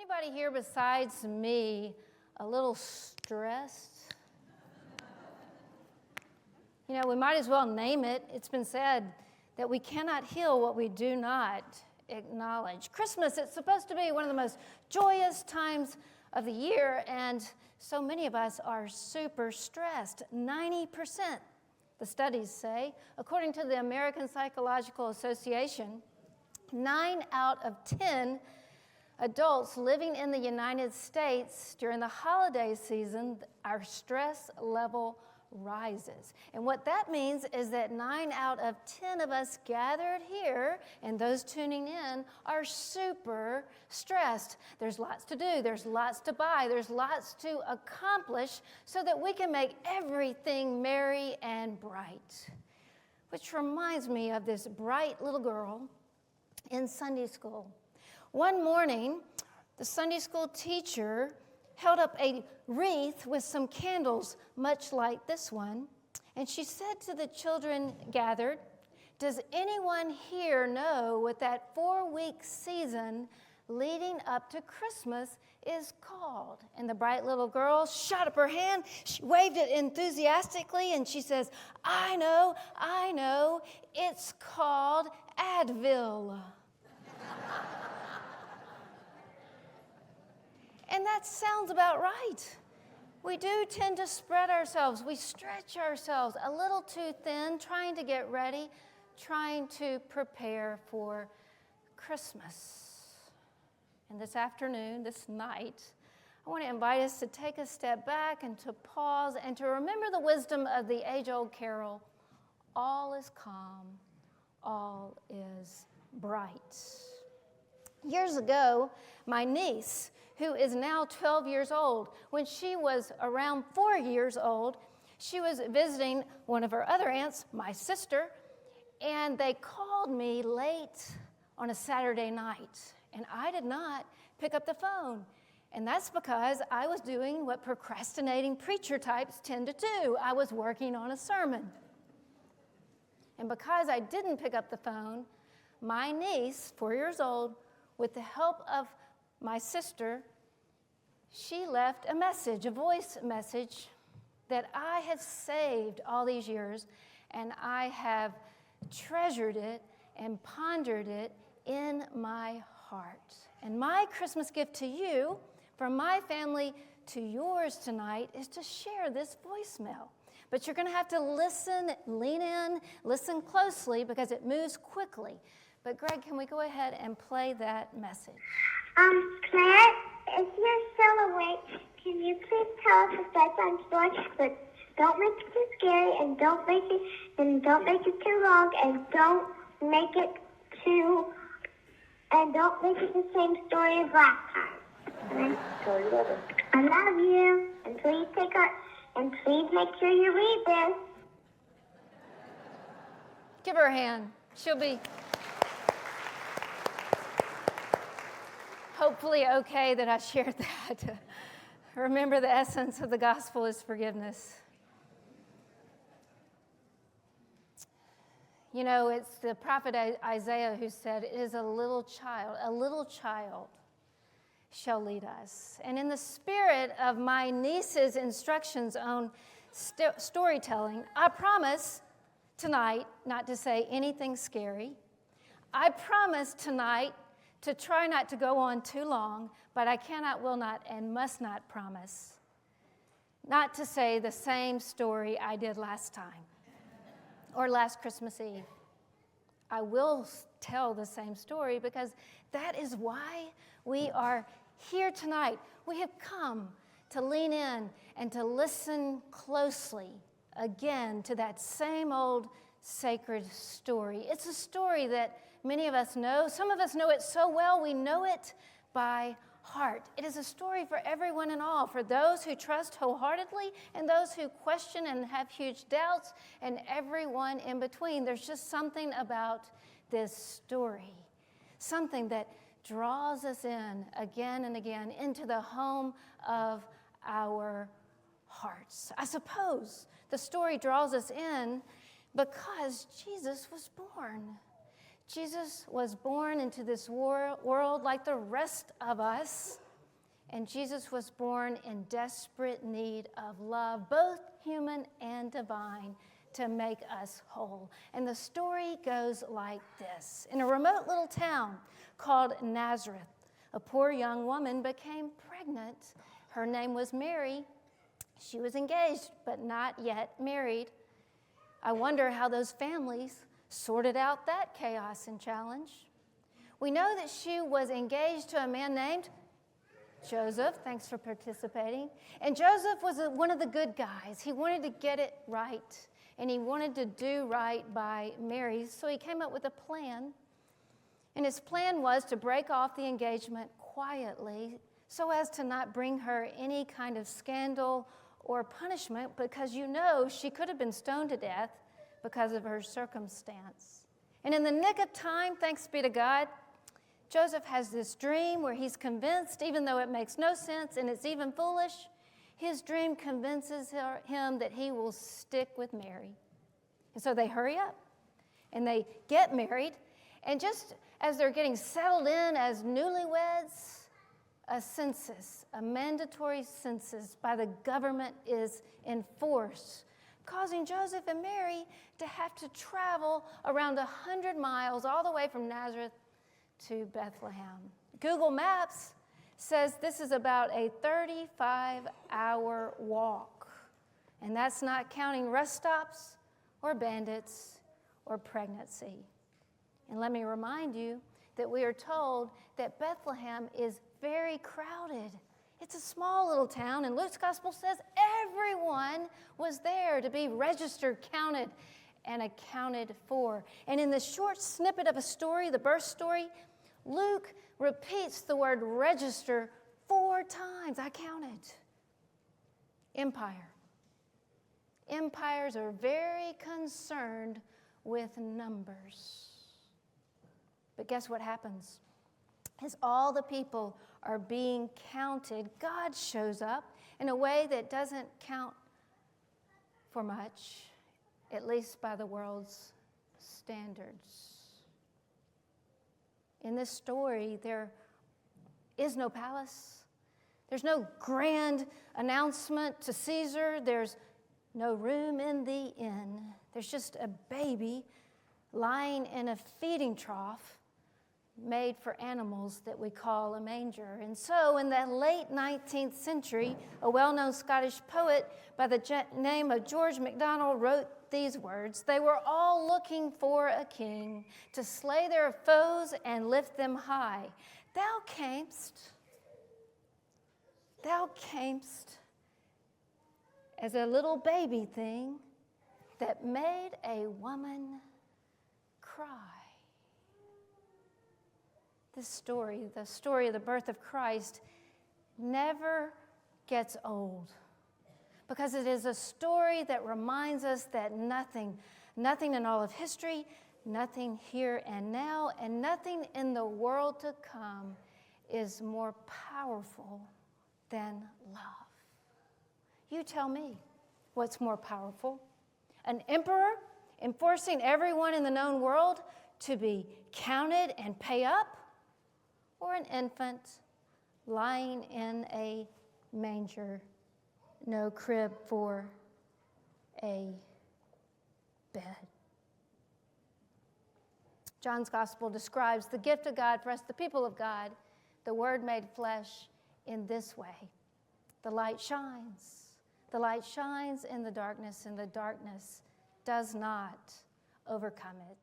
Anybody here besides me a little stressed? You know, we might as well name it. It's been said that we cannot heal what we do not acknowledge. Christmas, it's supposed to be one of the most joyous times of the year, and so many of us are super stressed. 90%, the studies say, according to the American Psychological Association, 9 out of 10 adults living in the United States during the holiday season, our stress level rises. And what that means is that 9 out of 10 of us gathered here and those tuning in are super stressed. There's lots to do, there's lots to buy, there's lots to accomplish so that we can make everything merry and bright. Which reminds me of this bright little girl in Sunday school. One morning, the Sunday school teacher held up a wreath with some candles, much like this one, and she said to the children gathered, "Does anyone here know what that 4-week season leading up to Christmas is called?" And the bright little girl shot up her hand, she waved it enthusiastically, and she says, I know, it's called Advil." And that sounds about right. We do tend to spread ourselves. We stretch ourselves a little too thin, trying to get ready, trying to prepare for Christmas. And this afternoon, this night, I want to invite us to take a step back and to pause and to remember the wisdom of the age-old carol, "All is calm, all is bright." Years ago, my niece, who is now 12 years old, when she was around 4 years old, she was visiting one of her other aunts, my sister, and they called me late on a Saturday night, and I did not pick up the phone. And that's because I was doing what procrastinating preacher types tend to do. I was working on a sermon. And because I didn't pick up the phone, my niece, 4 years old, with the help of my sister, she left a message, a voice message that I have saved all these years, and I have treasured it and pondered it in my heart. And my Christmas gift to you, from my family to yours tonight, is to share this voicemail. But you're going to have to listen, lean in, listen closely, because it moves quickly. But Greg, can we go ahead and play that message? Claire, if you're still awake, can you please tell us a bedtime story? But don't make it too scary, and don't make it too long, and don't make it the same story as last time. I love you, and please make sure you read this. Give her a hand. She'll be hopefully okay that I shared that. Remember, the essence of the gospel is forgiveness. You know, it's the prophet Isaiah who said, "It is a little child shall lead us." And in the spirit of my niece's instructions on storytelling, I promise tonight not to say anything scary. I promise tonight to try not to go on too long, but I cannot, will not, and must not promise not to say the same story I did last time or last Christmas Eve. I will tell the same story because that is why we are here tonight. We have come to lean in and to listen closely again to that same old sacred story. It's a story that many of us know. Some of us know it so well, we know it by heart. It is a story for everyone and all, for those who trust wholeheartedly and those who question and have huge doubts, and everyone in between. There's just something about this story, something that draws us in again and again into the home of our hearts. I suppose the story draws us in because Jesus was born. Jesus was born into this world like the rest of us, And Jesus was born in desperate need of love, both human and divine, to make us whole. And the story goes like this. In a remote little town called Nazareth, a poor young woman became pregnant. Her name was Mary. She was engaged, but not yet married. I wonder how those families sorted out that chaos and challenge. We know that she was engaged to a man named Joseph. Thanks for participating. And Joseph was one of the good guys. He wanted to get it right, and he wanted to do right by Mary, so he came up with a plan. And his plan was to break off the engagement quietly so as to not bring her any kind of scandal or punishment, because she could have been stoned to death because of her circumstance. And in the nick of time, thanks be to God, Joseph has this dream where he's convinced, even though it makes no sense and it's even foolish, his dream convinces him that he will stick with Mary. And so they hurry up and they get married. And just as they're getting settled in as newlyweds, a census, a mandatory census by the government is enforced, causing Joseph and Mary to have to travel around 100 miles all the way from Nazareth to Bethlehem. Google Maps says this is about a 35-hour walk, and that's not counting rest stops or bandits or pregnancy. And let me remind you that we are told that Bethlehem is very crowded. It's a small little town, and Luke's gospel says everyone was there to be registered, counted, and accounted for. And in the short snippet of a story, the birth story, Luke repeats the word register 4 times. I counted. Empire. Empires are very concerned with numbers. But guess what happens? As all the people are being counted, God shows up in a way that doesn't count for much, at least by the world's standards. In this story, there is no palace. There's no grand announcement to Caesar. There's no room in the inn. There's just a baby lying in a feeding trough made for animals that we call a manger. And so in the late 19th century, a well-known Scottish poet by the name of George MacDonald wrote these words: "They were all looking for a king to slay their foes and lift them high. Thou camest as a little baby thing that made a woman cry." This story, the story of the birth of Christ, never gets old, because it is a story that reminds us that nothing in all of history, nothing here and now, and nothing in the world to come is more powerful than love. You tell me, what's more powerful? An emperor enforcing everyone in the known world to be counted and pay up? Or an infant lying in a manger, no crib for a bed? John's gospel describes the gift of God for us, the people of God, the Word made flesh, in this way. The light shines. The light shines in the darkness, and the darkness does not overcome it.